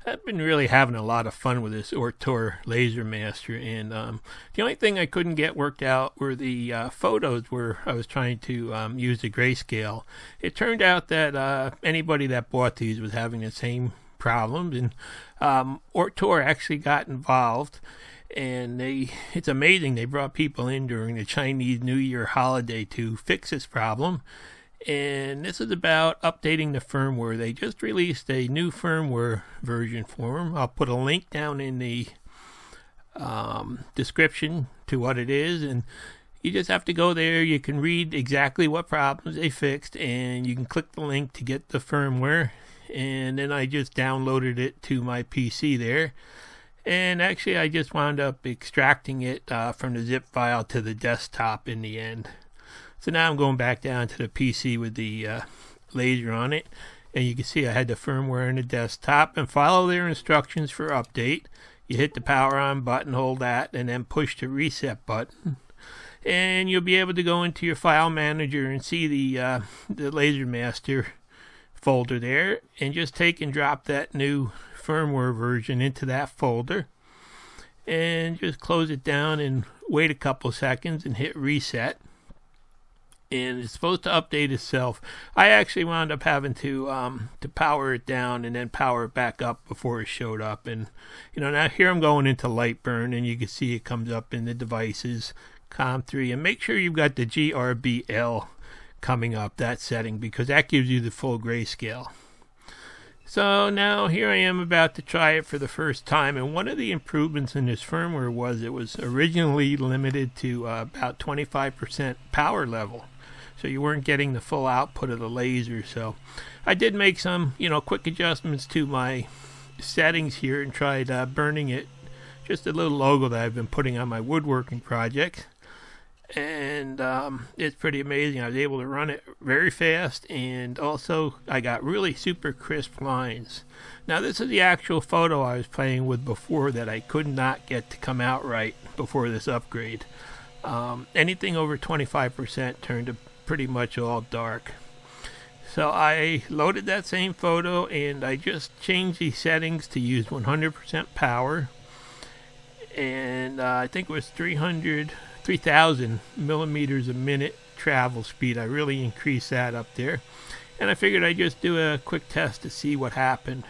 I've been really having a lot of fun with this Ortur Laser Master, and the only thing I couldn't get worked out were the photos where I was trying to use the grayscale. It turned out that anybody that bought these was having the same problems, and Ortur actually got involved, and it's amazing, they brought people in during the Chinese New Year holiday to fix this problem. And this is about updating the firmware. They just released a new firmware version for them. I'll put a link down in the description to what it is, and you just have to go there. You can read exactly what problems they fixed, and you can click the link to get the firmware. And then I just downloaded it to my PC there, and actually I just wound up extracting it from the zip file to the desktop in the end. So now I'm going back down to the PC with the laser on it, and you can see I had the firmware in the desktop, and follow their instructions for update. You hit the power on button, hold that, and then push the reset button, and you'll be able to go into your file manager and see the Laser Master folder there, and just take and drop that new firmware version into that folder, and just close it down and wait a couple seconds and hit reset. And it's supposed to update itself. I actually wound up having to power it down and then power it back up before it showed up. And now here I'm going into Lightburn, and you can see it comes up in the devices, COM3, and make sure you've got the GRBL coming up, that setting, because that gives you the full grayscale. So now here I am about to try it for the first time, and one of the improvements in this firmware was it was originally limited to about 25% power level. So you weren't getting the full output of the laser. So I did make some, quick adjustments to my settings here and tried burning it. Just a little logo that I've been putting on my woodworking project. And it's pretty amazing. I was able to run it very fast, and also I got really super crisp lines. Now this is the actual photo I was playing with before that I could not get to come out right before this upgrade. Anything over 25% turned to pretty much all dark. So I loaded that same photo, and I just changed the settings to use 100% power, and I think it was 3,000 millimeters a minute travel speed. I really increased that up there, and I figured I'd just do a quick test to see what happened,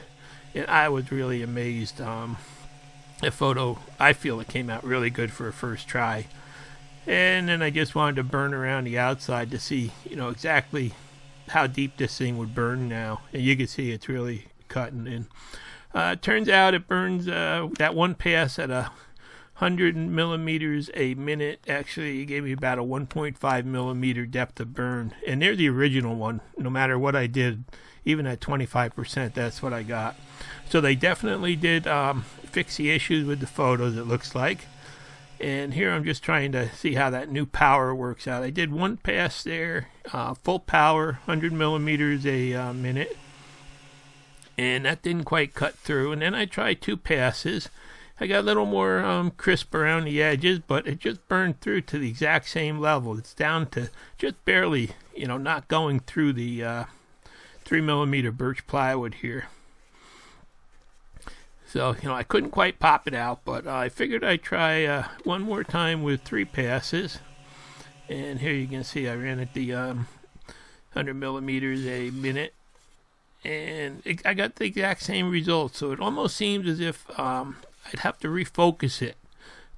and I was really amazed. The photo, I feel it came out really good for a first try. And then I just wanted to burn around the outside to see, exactly how deep this thing would burn now. And you can see it's really cutting in. It turns out it burns that one pass at 100 millimeters a minute. Actually, it gave me about a 1.5 millimeter depth of burn. And they're the original one. No matter what I did, even at 25%, that's what I got. So they definitely did fix the issues with the photos, it looks like. And here I'm just trying to see how that new power works out. I did one pass there, full power, 100 millimeters a minute, and that didn't quite cut through. And then I tried two passes. I got a little more crisp around the edges, but it just burned through to the exact same level. It's down to just barely, not going through the 3 millimeter birch plywood here. So, I couldn't quite pop it out, but I figured I'd try one more time with 3 passes. And here you can see I ran at the 100 millimeters a minute, and I got the exact same result. So it almost seems as if I'd have to refocus it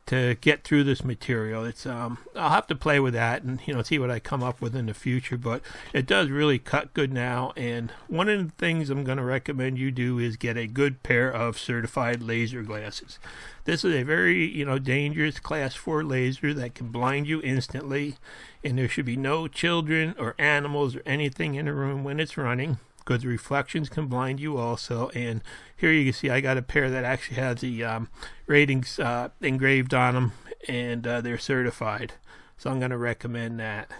to get through this material. It's I'll have to play with that and see what I come up with in the future, but it does really cut good now. And one of the things I'm going to recommend you do is get a good pair of certified laser glasses. This is a very dangerous class 4 laser that can blind you instantly, and there should be no children or animals or anything in the room when it's running, because the reflections can blind you also. And here you can see I got a pair that actually has the ratings engraved on them, and they're certified. So I'm going to recommend that.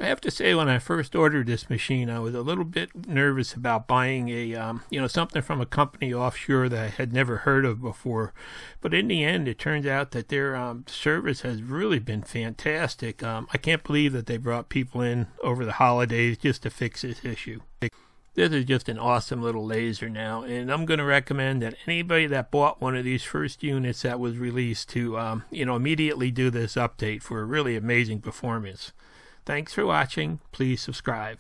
I have to say, when I first ordered this machine, I was a little bit nervous about buying a something from a company offshore that I had never heard of before. But in the end, it turns out that their service has really been fantastic. I can't believe that they brought people in over the holidays just to fix this issue. This is just an awesome little laser now, and I'm going to recommend that anybody that bought one of these first units that was released to, immediately do this update for a really amazing performance. Thanks for watching. Please subscribe.